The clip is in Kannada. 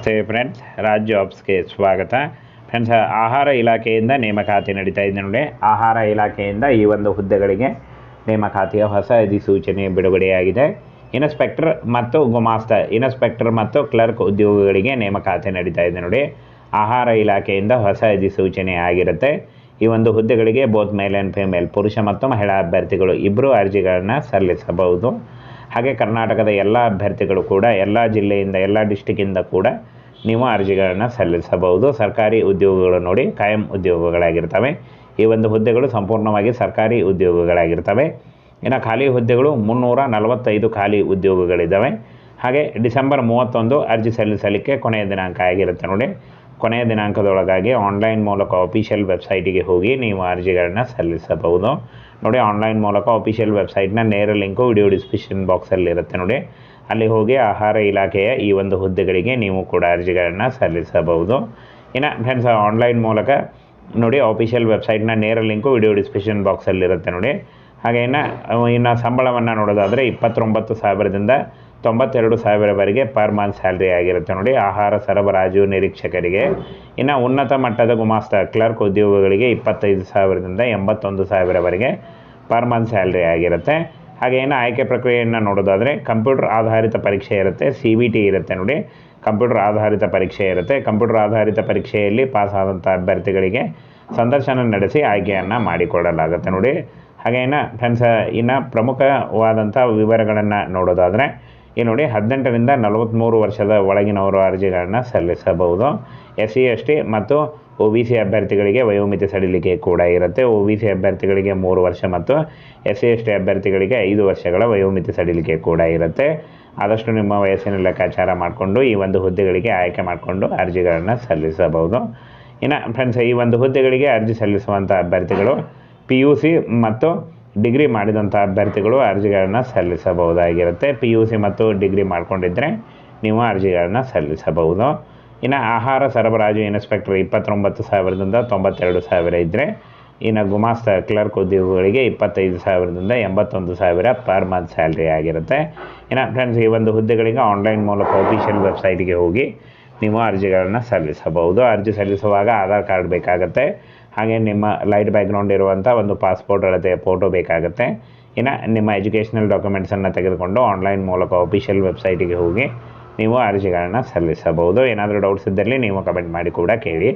ನಮಸ್ತೆ ಫ್ರೆಂಡ್ಸ್, ರಾಜ್ ಜಾಬ್ಸ್ಗೆ ಸ್ವಾಗತ. ಫ್ರೆಂಡ್ಸ್, ಆಹಾರ ಇಲಾಖೆಯಿಂದ ನೇಮಕಾತಿ ನಡೀತಾ ಇದೆ ನೋಡಿ. ಆಹಾರ ಇಲಾಖೆಯಿಂದ ಈ ಒಂದು ಹುದ್ದೆಗಳಿಗೆ ನೇಮಕಾತಿಯ ಹೊಸ ಅಧಿಸೂಚನೆ ಬಿಡುಗಡೆಯಾಗಿದೆ. ಇನ್ಸ್ಪೆಕ್ಟರ್ ಮತ್ತು ಗುಮಾಸ್ತ, ಇನ್ಸ್ಪೆಕ್ಟರ್ ಮತ್ತು ಕ್ಲರ್ಕ್ ಉದ್ಯೋಗಗಳಿಗೆ ನೇಮಕಾತಿ ನಡೀತಾ ಇದೆ ನೋಡಿ. ಆಹಾರ ಇಲಾಖೆಯಿಂದ ಹೊಸ ಅಧಿಸೂಚನೆ ಆಗಿರುತ್ತೆ. ಈ ಒಂದು ಹುದ್ದೆಗಳಿಗೆ ಬೋತ್ ಮೇಲ್ ಆ್ಯಂಡ್ ಫಿಮೇಲ್, ಪುರುಷ ಮತ್ತು ಮಹಿಳಾ ಅಭ್ಯರ್ಥಿಗಳು ಇಬ್ಬರು ಅರ್ಜಿಗಳನ್ನು ಸಲ್ಲಿಸಬಹುದು. ಹಾಗೆ ಕರ್ನಾಟಕದ ಎಲ್ಲ ಅಭ್ಯರ್ಥಿಗಳು ಕೂಡ ಎಲ್ಲ ಜಿಲ್ಲೆಯಿಂದ ಎಲ್ಲ ಡಿಸ್ಟಿಕ್ಕಿಂದ ಕೂಡ ನೀವು ಅರ್ಜಿಗಳನ್ನು ಸಲ್ಲಿಸಬಹುದು. ಸರ್ಕಾರಿ ಉದ್ಯೋಗಗಳು ನೋಡಿ ಕಾಯಂ ಉದ್ಯೋಗಗಳಾಗಿರ್ತವೆ. ಈ ಒಂದು ಹುದ್ದೆಗಳು ಸಂಪೂರ್ಣವಾಗಿ ಸರ್ಕಾರಿ ಉದ್ಯೋಗಗಳಾಗಿರ್ತವೆ. ಇನ್ನು ಖಾಲಿ ಹುದ್ದೆಗಳು 345 ಖಾಲಿ ಉದ್ಯೋಗಗಳಿದ್ದಾವೆ. ಹಾಗೆ ಡಿಸೆಂಬರ್ 31 ಅರ್ಜಿ ಸಲ್ಲಿಸಲಿಕ್ಕೆ ಕೊನೆಯ ದಿನಾಂಕ ಆಗಿರುತ್ತೆ ನೋಡಿ. ಕೊನೆಯ ದಿನಾಂಕದೊಳಗಾಗಿ ಆನ್ಲೈನ್ ಮೂಲಕ ಆಫಿಷಿಯಲ್ ವೆಬ್ಸೈಟಿಗೆ ಹೋಗಿ ನೀವು ಅರ್ಜಿಗಳನ್ನು ಸಲ್ಲಿಸಬಹುದು ನೋಡಿ. ಆನ್ಲೈನ್ ಮೂಲಕ ಆಫಿಷಿಯಲ್ ವೆಬ್ಸೈಟ್ನ ನೇರ ಲಿಂಕು ವಿಡಿಯೋ ಡಿಸ್ಕ್ರಿಪ್ಷನ್ ಬಾಕ್ಸಲ್ಲಿ ಇರುತ್ತೆ ನೋಡಿ. ಅಲ್ಲಿ ಹೋಗಿ ಆಹಾರ ಇಲಾಖೆಯ ಈ ಒಂದು ಹುದ್ದೆಗಳಿಗೆ ನೀವು ಕೂಡ ಅರ್ಜಿಗಳನ್ನು ಸಲ್ಲಿಸಬಹುದು. ಇನ್ನು ಫ್ರೆಂಡ್ಸ್, ಆನ್ಲೈನ್ ಮೂಲಕ ನೋಡಿ ಆಫಿಷಿಯಲ್ ವೆಬ್ಸೈಟ್ನ ನೇರ ಲಿಂಕು ವಿಡಿಯೋ ಡಿಸ್ಕ್ರಿಪ್ಷನ್ ಬಾಕ್ಸಲ್ಲಿ ಇರುತ್ತೆ ನೋಡಿ. ಹಾಗೆ ಇನ್ನು ಸಂಬಳವನ್ನು ನೋಡೋದಾದರೆ 29,000ದಿಂದ 92,000ವರೆಗೆ ಪರ್ ಮಂತ್ ಸ್ಯಾಲ್ರಿ ಆಗಿರುತ್ತೆ ನೋಡಿ ಆಹಾರ ಸರಬರಾಜು ನಿರೀಕ್ಷಕರಿಗೆ. ಇನ್ನು ಉನ್ನತ ಮಟ್ಟದ ಗುಮಾಸ್ತ ಕ್ಲರ್ಕ್ ಉದ್ಯೋಗಗಳಿಗೆ 25,000ದಿಂದ 81,000ವರೆಗೆ ಪರ್ ಮಂತ್ ಸ್ಯಾಲ್ರಿ ಆಗಿರುತ್ತೆ. ಹಾಗೆ ಆಯ್ಕೆ ಪ್ರಕ್ರಿಯೆಯನ್ನು ನೋಡೋದಾದರೆ ಕಂಪ್ಯೂಟರ್ ಆಧಾರಿತ ಪರೀಕ್ಷೆ ಇರುತ್ತೆ, CBT ಇರುತ್ತೆ ನೋಡಿ. ಕಂಪ್ಯೂಟರ್ ಆಧಾರಿತ ಪರೀಕ್ಷೆ ಇರುತ್ತೆ. ಕಂಪ್ಯೂಟರ್ ಆಧಾರಿತ ಪರೀಕ್ಷೆಯಲ್ಲಿ ಪಾಸ್ ಆದಂಥ ಅಭ್ಯರ್ಥಿಗಳಿಗೆ ಸಂದರ್ಶನ ನಡೆಸಿ ಆಯ್ಕೆಯನ್ನು ಮಾಡಿಕೊಡಲಾಗುತ್ತೆ ನೋಡಿ. ಹಾಗೆ ಫ್ರೆಂಡ್ಸ್, ಇನ್ನು ಪ್ರಮುಖವಾದಂಥ ವಿವರಗಳನ್ನು ನೋಡೋದಾದರೆ ನೋಡಿ 18ರಿಂದ 43 ವರ್ಷದ ಒಳಗಿನವರು ಅರ್ಜಿಗಳನ್ನು ಸಲ್ಲಿಸಬಹುದು. SC ST ಮತ್ತು OBC ಅಭ್ಯರ್ಥಿಗಳಿಗೆ ವಯೋಮಿತಿ ಸಡಿಲಿಕೆ ಕೂಡ ಇರುತ್ತೆ. OBC ಅಭ್ಯರ್ಥಿಗಳಿಗೆ 3 ವರ್ಷ ಮತ್ತು SC ST ಅಭ್ಯರ್ಥಿಗಳಿಗೆ 5 ವರ್ಷಗಳ ವಯೋಮಿತಿ ಸಡಿಲಿಕೆ ಕೂಡ ಇರುತ್ತೆ. ಆದಷ್ಟು ನಿಮ್ಮ ವಯಸ್ಸಿನ ಲೆಕ್ಕಾಚಾರ ಮಾಡಿಕೊಂಡು ಈ ಒಂದು ಹುದ್ದೆಗಳಿಗೆ ಆಯ್ಕೆ ಮಾಡಿಕೊಂಡು ಅರ್ಜಿಗಳನ್ನು ಸಲ್ಲಿಸಬಹುದು. ಇನ್ನು ಫ್ರೆಂಡ್ಸ್, ಈ ಒಂದು ಹುದ್ದೆಗಳಿಗೆ ಅರ್ಜಿ ಸಲ್ಲಿಸುವಂಥ ಅಭ್ಯರ್ಥಿಗಳು PUC ಮತ್ತು ಡಿಗ್ರಿ ಮಾಡಿದಂಥ ಅಭ್ಯರ್ಥಿಗಳು ಅರ್ಜಿಗಳನ್ನು ಸಲ್ಲಿಸಬಹುದಾಗಿರುತ್ತೆ. PUC ಮತ್ತು ಡಿಗ್ರಿ ಮಾಡ್ಕೊಂಡಿದ್ದರೆ ನೀವು ಅರ್ಜಿಗಳನ್ನು ಸಲ್ಲಿಸಬಹುದು. ಇನ್ನು ಆಹಾರ ಸರಬರಾಜು ಇನ್ಸ್ಪೆಕ್ಟರ್ 29,000ದಿಂದ 92,000 ಇದ್ದರೆ, ಇನ್ನು ಗುಮಾಸ್ತ ಕ್ಲರ್ಕ್ ಉದ್ಯೋಗಗಳಿಗೆ 25,000ದಿಂದ 81,000 ಪರ್ ಮಂತ್ ಸ್ಯಾಲ್ರಿ ಆಗಿರುತ್ತೆ. ಇನ್ನು ಫ್ರೆಂಡ್ಸ್, ಈ ಒಂದು ಹುದ್ದೆಗಳಿಗೆ ಆನ್ಲೈನ್ ಮೂಲಕ ಆಫಿಷಿಯಲ್ ವೆಬ್ಸೈಟ್ಗೆ ಹೋಗಿ ನೀವು ಅರ್ಜಿಗಳನ್ನು ಸಲ್ಲಿಸಬಹುದು. ಅರ್ಜಿ ಸಲ್ಲಿಸುವಾಗ ಆಧಾರ್ ಕಾರ್ಡ್ ಬೇಕಾಗುತ್ತೆ. ಹಾಗೆ ನಿಮ್ಮ ಲೈಟ್ ಬ್ಯಾಕ್ಗ್ರೌಂಡ್ ಇರುವಂಥ ಒಂದು ಪಾಸ್ಪೋರ್ಟ್ ಅಳತೆಯ ಫೋಟೋ ಬೇಕಾಗುತ್ತೆ. ಇನ್ನು ನಿಮ್ಮ ಎಜುಕೇಷನಲ್ ಡಾಕ್ಯುಮೆಂಟ್ಸನ್ನು ತೆಗೆದುಕೊಂಡು ಆನ್ಲೈನ್ ಮೂಲಕ ಆಫಿಷಿಯಲ್ ವೆಬ್ಸೈಟಿಗೆ ಹೋಗಿ ನೀವು ಅರ್ಜಿಗಳನ್ನು ಸಲ್ಲಿಸಬಹುದು. ಏನಾದರೂ ಡೌಟ್ಸ್ ಇದ್ದಲ್ಲಿ ನೀವು ಕಮೆಂಟ್ ಮಾಡಿ ಕೂಡ ಕೇಳಿ.